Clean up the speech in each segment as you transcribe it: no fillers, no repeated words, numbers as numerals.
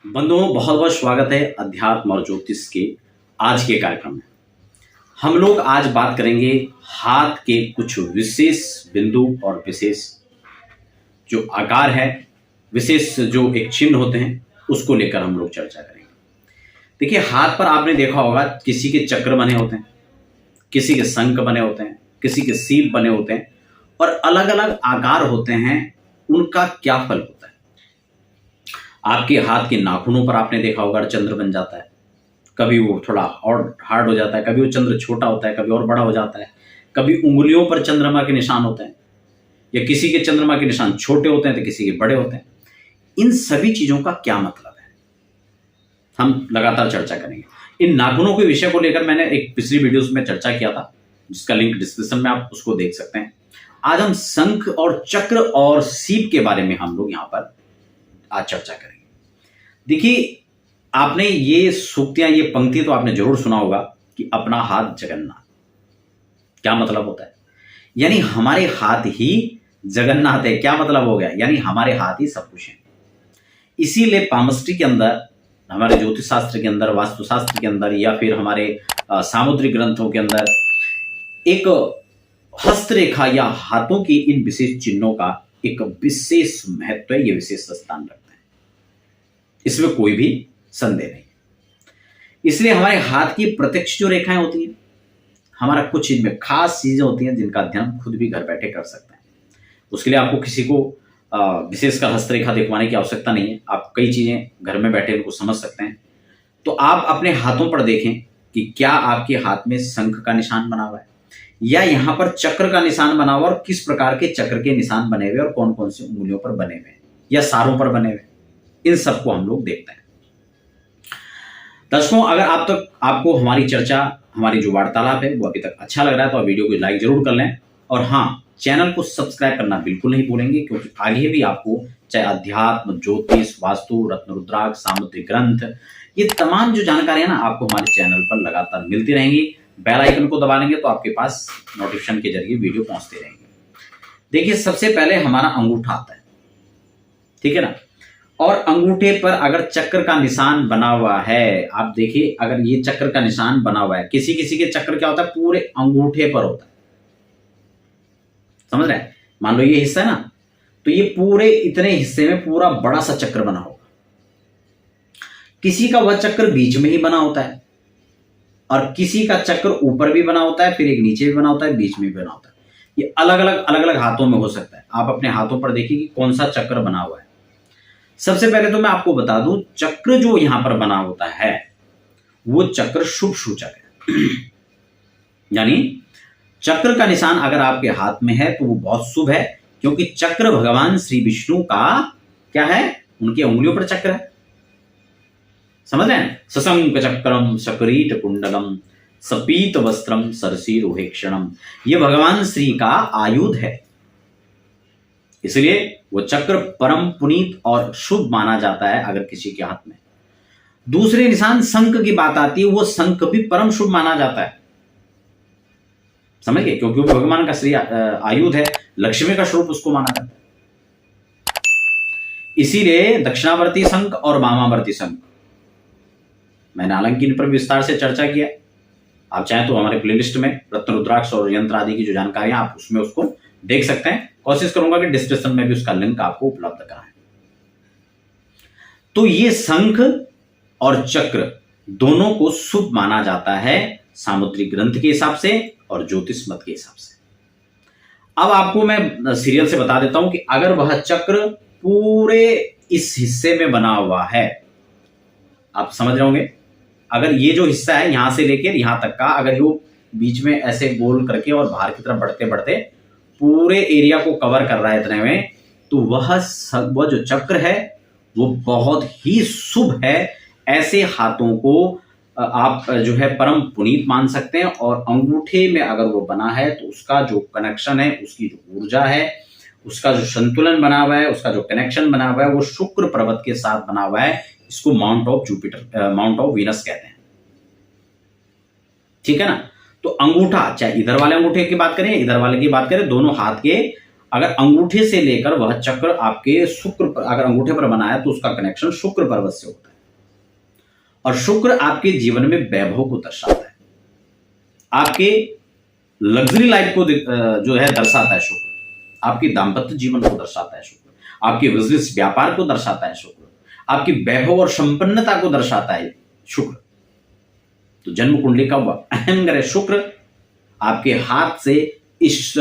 बंधुओं, बहुत बहुत स्वागत है अध्यात्म और ज्योतिष के आज के कार्यक्रम में। हम लोग आज बात करेंगे हाथ के कुछ विशेष बिंदु और विशेष जो आकार है, विशेष जो एक चिन्ह होते हैं, उसको लेकर हम लोग चर्चा करेंगे। देखिए, हाथ पर आपने देखा होगा किसी के चक्र बने होते हैं, किसी के शंख बने होते हैं, किसी के सीप बने होते हैं और अलग अलग आकार होते हैं। उनका क्या फल होता है? आपके हाथ के नाखूनों पर आपने देखा होगा चंद्र बन जाता है, कभी वो थोड़ा और हार्ड हो जाता है, कभी वो चंद्र छोटा होता है, कभी और बड़ा हो जाता है, कभी उंगलियों पर चंद्रमा के निशान होते हैं, या किसी के चंद्रमा के निशान छोटे होते हैं तो किसी के बड़े होते हैं। इन सभी चीजों का क्या मतलब है, हम लगातार चर्चा करेंगे। इन नाखूनों के विषय को लेकर मैंने एक पिछली वीडियोस में चर्चा किया था, जिसका लिंक डिस्क्रिप्शन में आप उसको देख सकते हैं। आज हम शंख और चक्र और सीप के बारे में हम लोग यहाँ पर आज चर्चा करेंगे। देखिए, आपने ये सूक्तियां, ये पंक्ति तो आपने जरूर सुना होगा कि अपना हाथ जगन्नाथ। क्या मतलब होता है? यानी हमारे हाथ ही जगन्नाथ है। क्या मतलब हो गया? यानी हमारे हाथ ही सब कुछ है। इसीलिए पामस्ट्री के अंदर, हमारे ज्योतिष शास्त्र के अंदर, वास्तुशास्त्र के अंदर, या फिर हमारे सामुद्रिक ग्रंथों के अंदर एक हस्तरेखा या हाथों की इन विशेष चिन्हों का एक विशेष महत्व है, ये विशेष स्थान रखते हैं। इसमें कोई भी संदेह नहीं। इसलिए हमारे हाथ की प्रत्यक्ष जो रेखाएं होती हैं, हमारा कुछ इनमें खास चीजें होती हैं जिनका अध्ययन हम खुद भी घर बैठे कर सकते हैं। उसके लिए आपको किसी को विशेषकर हस्तरेखा दिखवाने की आवश्यकता नहीं है। आप कई चीजें घर में बैठे उनको समझ सकते हैं। तो आप अपने हाथों पर देखें कि क्या आपके हाथ में शंख का निशान बना हुआ है, या यहाँ पर चक्र का निशान बना हुआ, और किस प्रकार के चक्र के निशान बने हुए और कौन कौन सी उंगलियों पर बने हुए या सारों पर बने हुए, इन सबको हम लोग देखते हैं। दर्शकों, अगर आप तक आपको हमारी चर्चा, हमारी जो वार्तालाप है वो अभी तक अच्छा लग रहा है तो आप वीडियो को लाइक जरूर कर लें। और हाँ, चैनल को सब्सक्राइब करना बिल्कुल नहीं भूलेंगे, क्योंकि आगे भी आपको चाहे अध्यात्म, ज्योतिष, वास्तु, रत्न रुद्राक्ष, सामुद्रिक ग्रंथ, ये तमाम जो जानकारी है ना, आपको हमारे चैनल पर लगातार मिलती रहेंगी। बेल आइकन को दबा लेंगे तो आपके पास नोटिफिकेशन के जरिए वीडियो पहुंचते रहेंगे। देखिए, सबसे पहले हमारा अंगूठा आता है, ठीक है ना। और अंगूठे पर अगर चक्र का निशान बना हुआ है, आप देखिए, अगर ये चक्र का निशान बना हुआ है, किसी किसी के चक्र क्या होता है, पूरे अंगूठे पर होता है। समझ रहे हैं? मान लो ये हिस्सा है ना, तो ये पूरे इतने हिस्से में पूरा बड़ा सा चक्र बना होगा। किसी का वह चक्र बीच में ही बना होता है, और किसी का चक्र ऊपर भी बना होता है, फिर एक नीचे भी बना होता है, बीच में भी बना होता है। ये अलग अलग हाथों में हो सकता है। आप अपने हाथों पर देखिए कि कौन सा चक्र बना हुआ है। सबसे पहले तो मैं आपको बता दूं, चक्र जो यहां पर बना होता है वो चक्र शुभ सूचक है। यानी चक्र का निशान अगर आपके हाथ में है तो वो बहुत शुभ है, क्योंकि चक्र भगवान श्री विष्णु का क्या है, उनकी उंगलियों पर चक्र है। समझ रहे हैं? सशंक चक्रम शकरीट कुंडलम सपीत वस्त्रम सरसीरोहेक्षणम, ये भगवान श्री का आयुध है। इसलिए वो चक्र परम पुनीत और शुभ माना जाता है अगर किसी के हाथ में। दूसरे निशान शंख की बात आती है, वो शंख भी परम शुभ माना जाता है। समझ गए? क्योंकि वो भगवान का श्री आयुध है, लक्ष्मी का स्वरूप उसको माना जाता है। इसीलिए दक्षिणावर्ती शंख और वामावर्ती शंख, मैंने हालांकि इन पर विस्तार से चर्चा किया। आप चाहें तो हमारे प्लेलिस्ट में रत्न रुद्राक्ष और यंत्र आदि की जो जानकारियां, आप उसमें उसको देख सकते हैं। कोशिश करूंगा कि डिस्क्रिप्शन में भी उसका लिंक आपको उपलब्ध कराएं। तो ये शंख और चक्र दोनों को शुभ माना जाता है सामुद्रिक ग्रंथ के हिसाब से और ज्योतिष मत के हिसाब से। अब आपको मैं सीरियल से बता देता हूं कि अगर वह चक्र पूरे इस हिस्से में बना हुआ है, आप समझ रहे होंगे, अगर ये जो हिस्सा है यहां से लेकर यहां तक का, अगर वो बीच में ऐसे गोल करके और बाहर की तरफ बढ़ते बढ़ते पूरे एरिया को कवर कर रहा है इतने में, तो वह जो चक्र है वो बहुत ही शुभ है। ऐसे हाथों को आप जो है परम पुनीत मान सकते हैं। और अंगूठे में अगर वो बना है तो उसका जो कनेक्शन है, उसकी जो ऊर्जा है, उसका जो संतुलन बना हुआ है, उसका जो कनेक्शन बना हुआ है, वो शुक्र पर्वत के साथ बना हुआ है। इसको mount of Jupiter, mount of Venus कहते हैं, ठीक है ना। तो अंगूठा, चाहे इधर वाले अंगूठे की बात करें, इधर वाले की बात करें, दोनों हाथ के अगर अंगूठे से लेकर वह चक्र आपके शुक्र, अगर अंगूठे पर बना है तो उसका कनेक्शन शुक्र पर्वत से होता है। और शुक्र आपके जीवन में वैभव को दर्शाता है, आपके लग्जरी लाइफ को जो है दर्शाता है शुक्र, आपके दाम्पत्य जीवन को दर्शाता है शुक्र, आपके बिजनेस व्यापार को दर्शाता है शुक्र, आपकी वैभव और संपन्नता को दर्शाता है शुक्र। तो जन्म कुंडली का अहम ग्रह शुक्र आपके हाथ से इस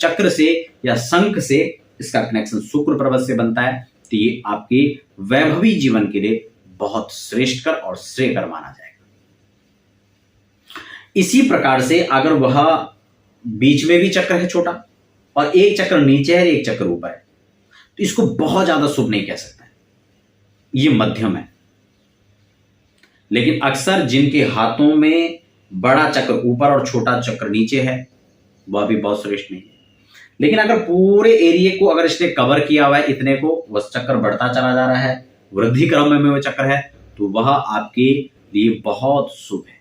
चक्र से या शंख से इसका कनेक्शन शुक्र पर्वत से बनता है, तो ये आपके वैभवी जीवन के लिए बहुत श्रेष्ठकर और श्रेयकर माना जाएगा। इसी प्रकार से अगर वह बीच में भी चक्र है छोटा और एक चक्र नीचे है एक चक्र ऊपर है, तो इसको बहुत ज्यादा शुभ नहीं कह सकते, ये मध्यम है। लेकिन अक्सर जिनके हाथों में बड़ा चक्र ऊपर और छोटा चक्र नीचे है वह भी बहुत श्रेष्ठ नहीं है। लेकिन अगर पूरे एरिया को अगर इसने कवर किया हुआ है इतने को, वह चक्र बढ़ता चला जा रहा है, वृद्धि क्रम में वह चक्र है, तो वह आपके लिए बहुत शुभ है,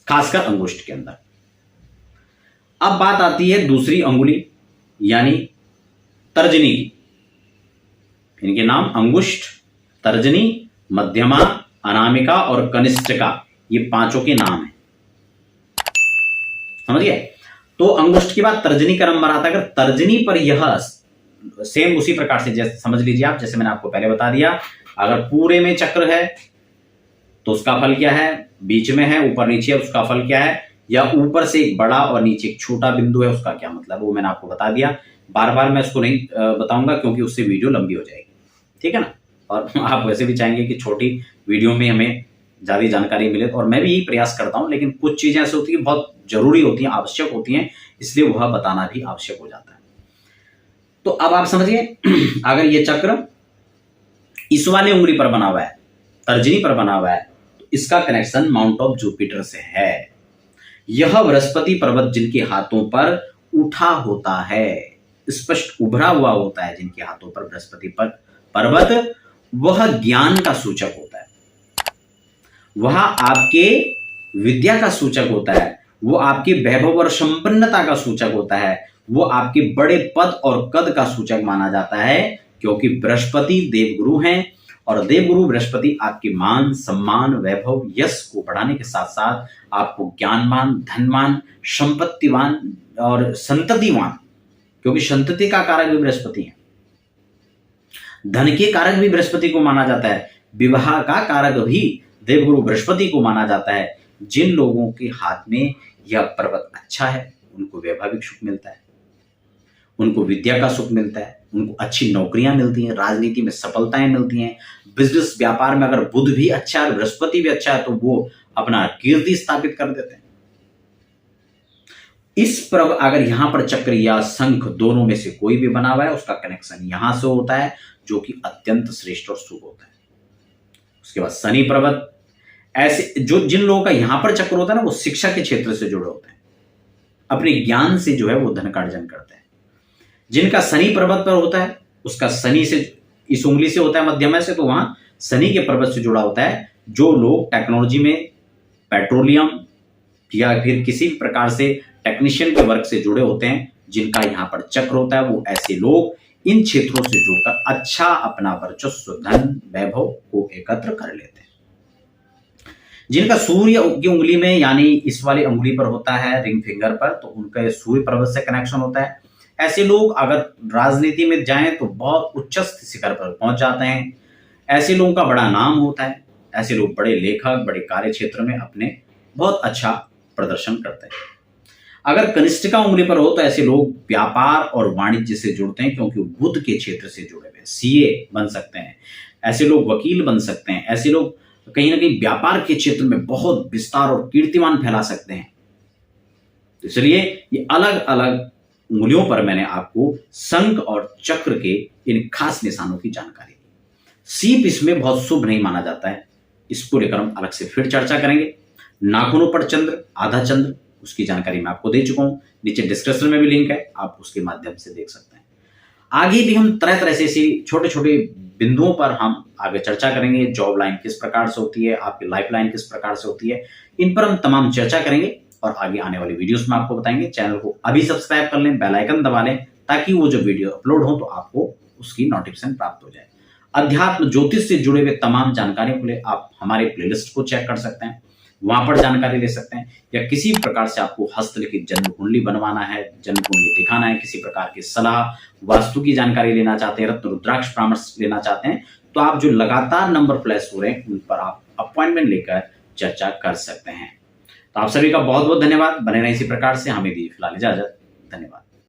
खासकर अंगुष्ठ के अंदर। अब बात आती है दूसरी अंगुली यानी तर्जनी की। इनके नाम अंगुष्ठ, तर्जनी, मध्यमा, अनामिका और कनिष्ठिका, ये पांचों के नाम हैं, समझिए। तो अंगुष्ठ के बाद तर्जनी का नंबर आता है। अगर तर्जनी पर यह सेम उसी प्रकार से जैसे समझ लीजिए आप, जैसे मैंने आपको पहले बता दिया, अगर पूरे में चक्र है तो उसका फल क्या है, बीच में है ऊपर नीचे उसका फल क्या है, या ऊपर से एक बड़ा और नीचे एक छोटा बिंदु है उसका क्या मतलब, वो मैंने आपको बता दिया। बार बार मैं उसको नहीं बताऊंगा क्योंकि उससे वीडियो लंबी हो जाएगी, ठीक है ना। और आप वैसे भी चाहेंगे कि छोटी वीडियो में हमें ज्यादा जानकारी मिले, और मैं भी यही प्रयास करता हूं, लेकिन कुछ चीजें ऐसी होती है बहुत जरूरी होती हैं, आवश्यक होती हैं, इसलिए वह बताना भी आवश्यक हो जाता है। तो अब आप समझिए, अगर ये चक्र इस वाले उंगली पर बना हुआ है, तर्जनी पर बना हुआ है, तो इसका कनेक्शन माउंट ऑफ जुपिटर से है। यह बृहस्पति पर्वत जिनके हाथों पर उठा होता है, स्पष्ट उभरा हुआ होता है, जिनके हाथों पर बृहस्पति पर्वत, वह ज्ञान का सूचक होता है, वह आपके विद्या का सूचक होता है, वो आपके वैभव और संपन्नता का सूचक होता है, वो आपके बड़े पद और कद का सूचक माना जाता है, क्योंकि बृहस्पति देवगुरु हैं, और देवगुरु बृहस्पति आपके मान, सम्मान, वैभव, यश को बढ़ाने के साथ साथ आपको ज्ञानवान, धनवान, संपत्तिवान और संततिवान, क्योंकि संतति का कारक भी बृहस्पति है, धन के कारक भी बृहस्पति को माना जाता है, विवाह का कारक भी देवगुरु बृहस्पति को माना जाता है। जिन लोगों के हाथ में यह पर्वत अच्छा है उनको वैभाविक सुख मिलता है, उनको विद्या का सुख मिलता है, उनको अच्छी नौकरियां मिलती हैं, राजनीति में सफलताएं मिलती हैं, बिजनेस व्यापार में अगर बुध भी अच्छा है, बृहस्पति भी अच्छा है, तो वो अपना कीर्ति स्थापित कर देते हैं। इस पर्व अगर यहां पर चक्र या शंख दोनों में से कोई भी बना हुआ है, उसका कनेक्शन यहां से होता है, जो कि अत्यंत श्रेष्ठ और शुभ होता है। उसके बाद शनि पर्वत, ऐसे जो जिन लोगों का यहां पर चक्र होता है ना, वो शिक्षा के क्षेत्र से जुड़े होते हैं, अपने ज्ञान से जो है वो धन का अर्जन करते हैं। जिनका शनि पर्वत पर होता है, उसका शनि से इस उंगली से होता है मध्यमा से, तो वहां शनि के पर्वत से जुड़ा होता है। जो लोग टेक्नोलॉजी में, पेट्रोलियम या फिर किसी भी प्रकार से टेक्नीशियन के वर्क से जुड़े होते हैं, जिनका यहाँ पर चक्र होता है, वो ऐसे लोग इन क्षेत्रों से जुड़कर अच्छा अपना वर्चस्व, धन, वैभव को एकत्र कर लेते हैं। जिनका सूर्य की उंगली में यानी इस वाली उंगली पर होता है, रिंग फिंगर पर, तो उनका सूर्य पर्वत से कनेक्शन होता है। ऐसे लोग अगर राजनीति में जाएं तो बहुत उच्चस्थ शिखर पर पहुंच जाते हैं। ऐसे लोगों का बड़ा नाम होता है, ऐसे लोग बड़े लेखक, बड़े कार्य क्षेत्र में अपने बहुत अच्छा प्रदर्शन करते हैं। अगर कनिष्ठिका उंगली पर हो तो ऐसे लोग व्यापार और वाणिज्य से जुड़ते हैं, क्योंकि बुध के क्षेत्र से जुड़े हुए हैं। सीए बन सकते हैं, ऐसे लोग वकील बन सकते हैं, ऐसे लोग कहीं ना कहीं व्यापार के क्षेत्र में बहुत विस्तार और कीर्तिमान फैला सकते हैं। तो इसलिए ये अलग अलग उंगलियों पर मैंने आपको शंख और चक्र के इन खास निशानों की जानकारी दी। सीप इसमें बहुत शुभ नहीं माना जाता है, इसको लेकर हम अलग से फिर चर्चा करेंगे। नाखूनों पर चंद्र, आधा चंद्र, उसकी जानकारी मैं आपको दे चुका हूं, नीचे डिस्क्रिप्शन में भी लिंक है, आप उसके माध्यम से देख सकते हैं। आगे भी हम तरह तरह से छोटे छोटे बिंदुओं पर हम आगे चर्चा करेंगे। जॉब लाइन किस प्रकार से होती है, आपकी लाइफ लाइन किस प्रकार से होती है, इन पर हम तमाम चर्चा करेंगे और आगे आने वाली वीडियोस में आपको बताएंगे। चैनल को अभी सब्सक्राइब कर लें, बेल आइकन दबा लें, ताकि वो जो वीडियो अपलोड हो तो आपको उसकी नोटिफिकेशन प्राप्त हो जाए। अध्यात्म ज्योतिष से जुड़े हुए तमाम जानकारियों के लिए आप हमारे प्लेलिस्ट को चेक कर सकते हैं, वहां पर जानकारी ले सकते हैं। या किसी प्रकार से आपको हस्तलिखित जन्म कुंडली बनवाना है, जन्म कुंडली दिखाना है, किसी प्रकार की सलाह, वास्तु की जानकारी लेना चाहते हैं, रत्न रुद्राक्ष परामर्श लेना चाहते हैं, तो आप जो लगातार नंबर फ्लैश हो रहे हैं उन पर आप अपॉइंटमेंट लेकर चर्चा कर सकते हैं। तो आप सभी का बहुत बहुत धन्यवाद। बने रहें इसी प्रकार से। हमें दी फिलहाल इजाजत। धन्यवाद।